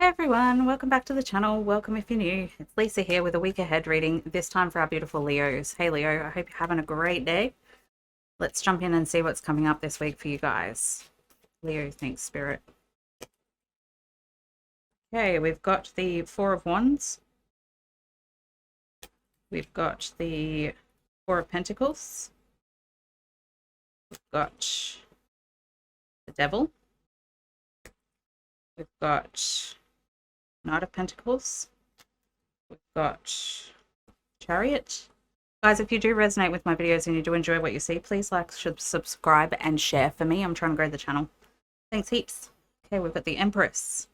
Hey everyone, welcome back to the channel. Welcome if you're new. It's Lisa here with a week ahead reading, this time for our beautiful Leos. Hey Leo, I hope you're having a great day. Let's jump in and see what's coming up this week for you guys. Leo, thanks Spirit. Okay, we've got the Four of Wands. We've got the Four of Pentacles. We've got the Devil. We've got Knight of Pentacles. We've got Chariot. Guys, if you do resonate with my videos and you do enjoy what you see, please like, subscribe, and share for me. I'm trying to grow the channel. Thanks heaps. Okay, we've got the Empress.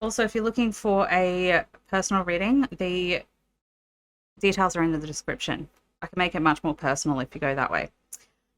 Also, if you're looking for a personal reading, the details are in the description. I can make it much more personal if you go that way.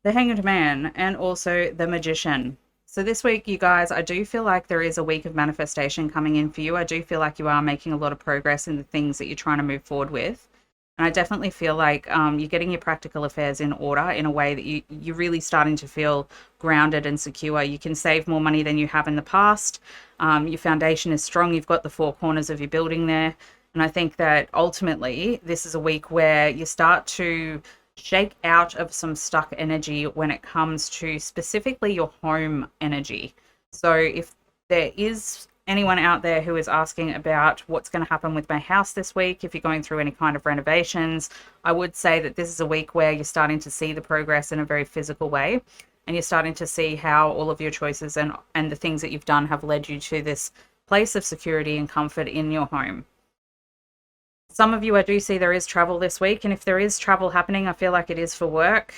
The Hanged Man and also the Magician. So this week, you guys, I do feel like there is a week of manifestation coming in for you. I do feel like you are making a lot of progress in the things that you're trying to move forward with. And I definitely feel like you're getting your practical affairs in order in a way that you're really starting to feel grounded and secure. You can save more money than you have in the past. Your foundation is strong. You've got the four corners of your building there. And I think that ultimately this is a week where you start to shake out of some stuck energy when it comes to specifically your home energy. So if there is anyone out there who is asking about what's going to happen with my house this week, if you're going through any kind of renovations, I would say that this is a week where you're starting to see the progress in a very physical way, and you're starting to see how all of your choices and the things that you've done have led you to this place of security and comfort in your home. Some of you, I do see there is travel this week, and if there is travel happening, I feel like it is for work.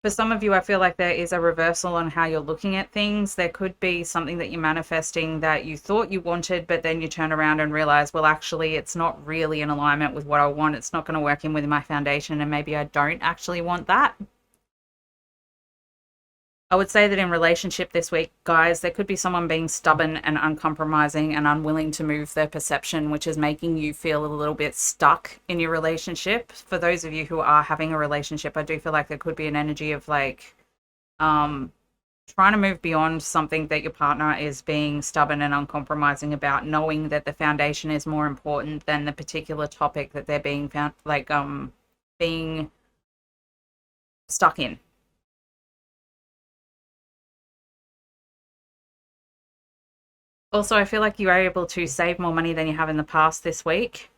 For some of you, I feel like there is a reversal on how you're looking at things. There could be something that you're manifesting that you thought you wanted, but then you turn around and realize, well, actually, it's not really in alignment with what I want. It's not going to work in with my foundation, and maybe I don't actually want that. I would say that in relationship this week, guys, there could be someone being stubborn and uncompromising and unwilling to move their perception, which is making you feel a little bit stuck in your relationship. For those of you who are having a relationship, I do feel like there could be an energy of like trying to move beyond something that your partner is being stubborn and uncompromising about, knowing that the foundation is more important than the particular topic that they're being found, like being stuck in. Also, I feel like you are able to save more money than you have in the past this week.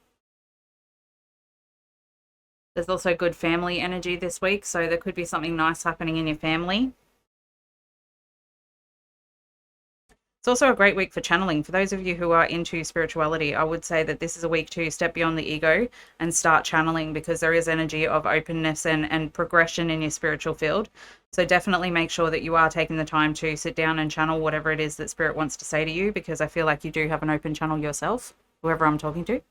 There's also good family energy this week, so there could be something nice happening in your family. It's also a great week for channeling. For those of you who are into spirituality, I would say that this is a week to step beyond the ego and start channeling, because there is energy of openness and progression in your spiritual field. So definitely make sure that you are taking the time to sit down and channel whatever it is that Spirit wants to say to you, because I feel like you do have an open channel yourself, whoever I'm talking to.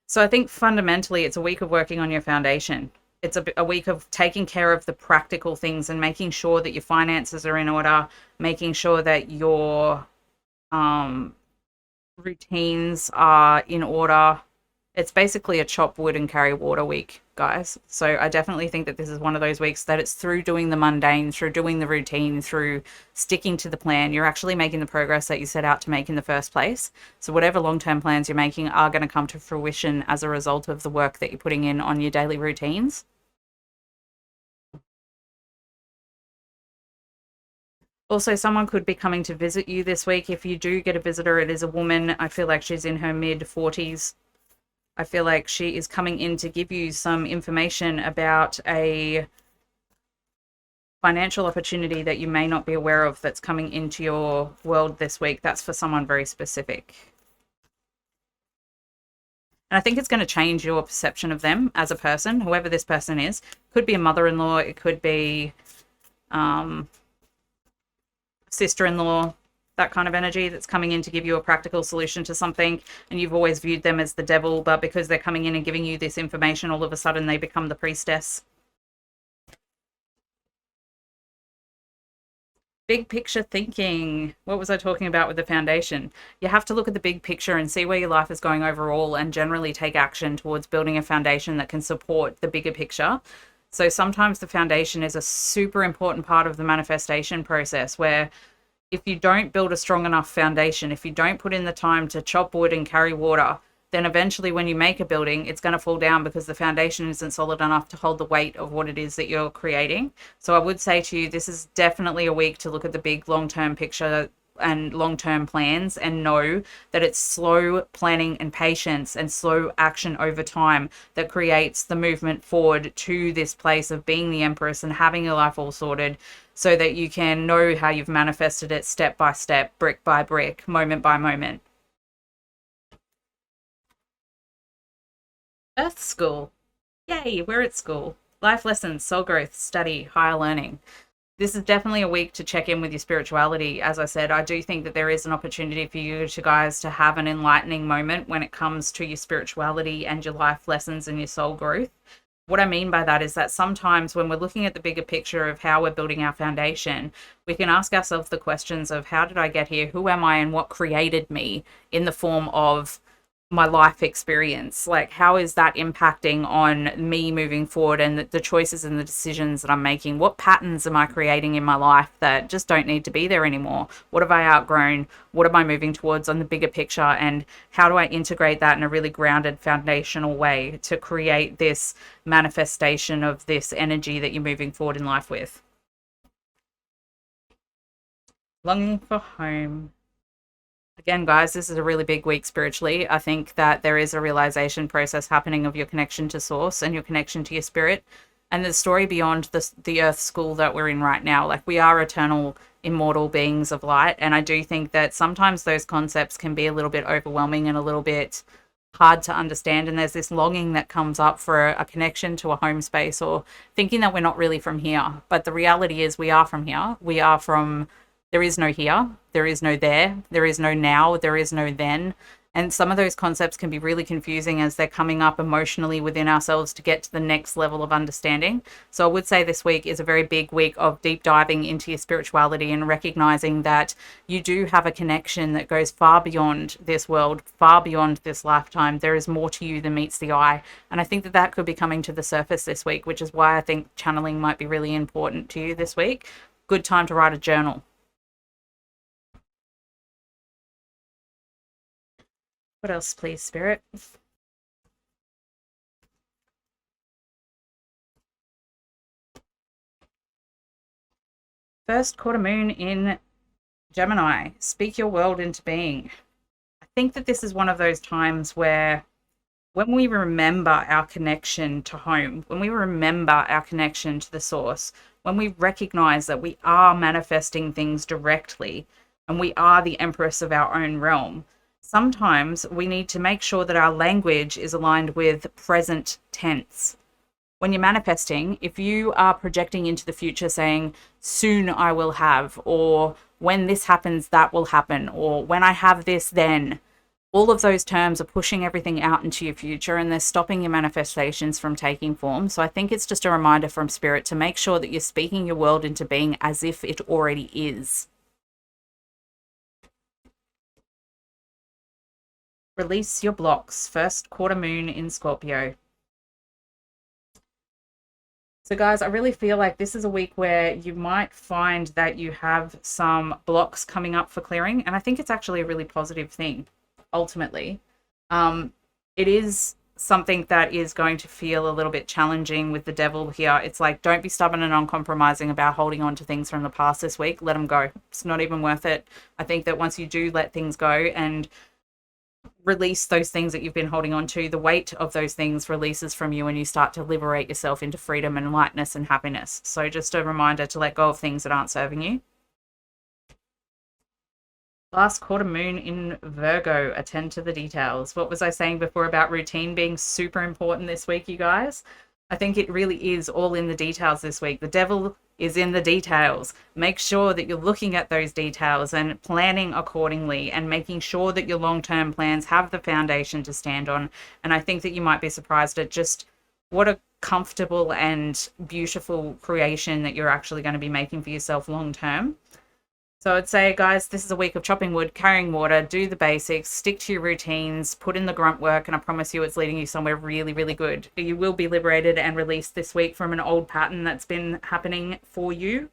So I think fundamentally it's a week of working on your foundation. It's a week of taking care of the practical things and making sure that your finances are in order, making sure that your routines are in order. It's basically a chop wood and carry water week, guys. So I definitely think that this is one of those weeks that it's through doing the mundane, through doing the routine, through sticking to the plan, you're actually making the progress that you set out to make in the first place. So whatever long-term plans you're making are going to come to fruition as a result of the work that you're putting in on your daily routines. Also, someone could be coming to visit you this week. If you do get a visitor, it is a woman. I feel like she's in her mid-40s. I feel like she is coming in to give you some information about a financial opportunity that you may not be aware of that's coming into your world this week. That's for someone very specific. And I think it's going to change your perception of them as a person, whoever this person is. Could be a mother-in-law. It could be sister-in-law, that kind of energy that's coming in to give you a practical solution to something, and you've always viewed them as the devil, but because they're coming in and giving you this information, all of a sudden they become the priestess. Big picture thinking. What was I talking about with the foundation? You have to look at the big picture and see where your life is going overall and generally take action towards building a foundation that can support the bigger picture. So sometimes the foundation is a super important part of the manifestation process where if you don't build a strong enough foundation, if you don't put in the time to chop wood and carry water, then eventually when you make a building, it's going to fall down because the foundation isn't solid enough to hold the weight of what it is that you're creating. So I would say to you, this is definitely a week to look at the big long-term picture and long-term plans and know that it's slow planning and patience and slow action over time that creates the movement forward to this place of being the empress and having your life all sorted so that you can know how you've manifested it step by step, brick by brick, moment by moment. Earth School. Yay, we're at school. Life lessons, soul growth, study, higher learning. This is definitely a week to check in with your spirituality. As I said, I do think that there is an opportunity for you to guys to have an enlightening moment when it comes to your spirituality and your life lessons and your soul growth. What I mean by that is that sometimes when we're looking at the bigger picture of how we're building our foundation, we can ask ourselves the questions of how did I get here? Who am I and what created me in the form of my life experience? Like, how is that impacting on me moving forward and the choices and the decisions that I'm making? What patterns am I creating in my life that just don't need to be there anymore? What have I outgrown? What am I moving towards on the bigger picture? And how do I integrate that in a really grounded foundational way to create this manifestation of this energy that you're moving forward in life with? Longing for home. Again, guys, this is a really big week spiritually. I think that there is a realization process happening of your connection to source and your connection to your spirit and the story beyond the earth school that we're in right now. Like, we are eternal, immortal beings of light. And I do think that sometimes those concepts can be a little bit overwhelming and a little bit hard to understand. And there's this longing that comes up for a connection to a home space or thinking that we're not really from here. But the reality is we are from here. We are from there is no here, there is no there, there is no now, there is no then. And some of those concepts can be really confusing as they're coming up emotionally within ourselves to get to the next level of understanding. So I would say this week is a very big week of deep diving into your spirituality and recognizing that you do have a connection that goes far beyond this world, far beyond this lifetime. There is more to you than meets the eye. And I think that that could be coming to the surface this week, which is why I think channeling might be really important to you this week. Good time to write a journal. What else, please, Spirit? First quarter moon in Gemini. Speak your world into being. I think that this is one of those times where when we remember our connection to home, when we remember our connection to the source, when we recognize that we are manifesting things directly and we are the empress of our own realm, sometimes we need to make sure that our language is aligned with present tense. When you're manifesting, if you are projecting into the future saying, soon I will have, or when this happens, that will happen, or when I have this, then, all of those terms are pushing everything out into your future and they're stopping your manifestations from taking form. So I think it's just a reminder from Spirit to make sure that you're speaking your world into being as if it already is. Release your blocks. First quarter moon in Scorpio. So guys, I really feel like this is a week where you might find that you have some blocks coming up for clearing. And I think it's actually a really positive thing, ultimately. It is something that is going to feel a little bit challenging with the devil here. It's like, don't be stubborn and uncompromising about holding on to things from the past this week. Let them go. It's not even worth it. I think that once you do let things go and release those things that you've been holding on to, the weight of those things releases from you and you start to liberate yourself into freedom and lightness and happiness. So just a reminder to let go of things that aren't serving you. Last quarter moon in Virgo. Attend to the details. What was I saying before about routine being super important this week, you guys? I think it really is all in the details this week. The devil is in the details. Make sure that you're looking at those details and planning accordingly and making sure that your long-term plans have the foundation to stand on. And I think that you might be surprised at just what a comfortable and beautiful creation that you're actually going to be making for yourself long-term. So I'd say, guys, this is a week of chopping wood, carrying water, do the basics, stick to your routines, put in the grunt work, and I promise you it's leading you somewhere really, really good. You will be liberated and released this week from an old pattern that's been happening for you.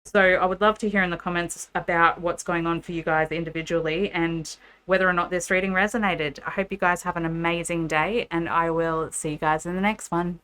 So I would love to hear in the comments about what's going on for you guys individually and whether or not this reading resonated. I hope you guys have an amazing day, and I will see you guys in the next one.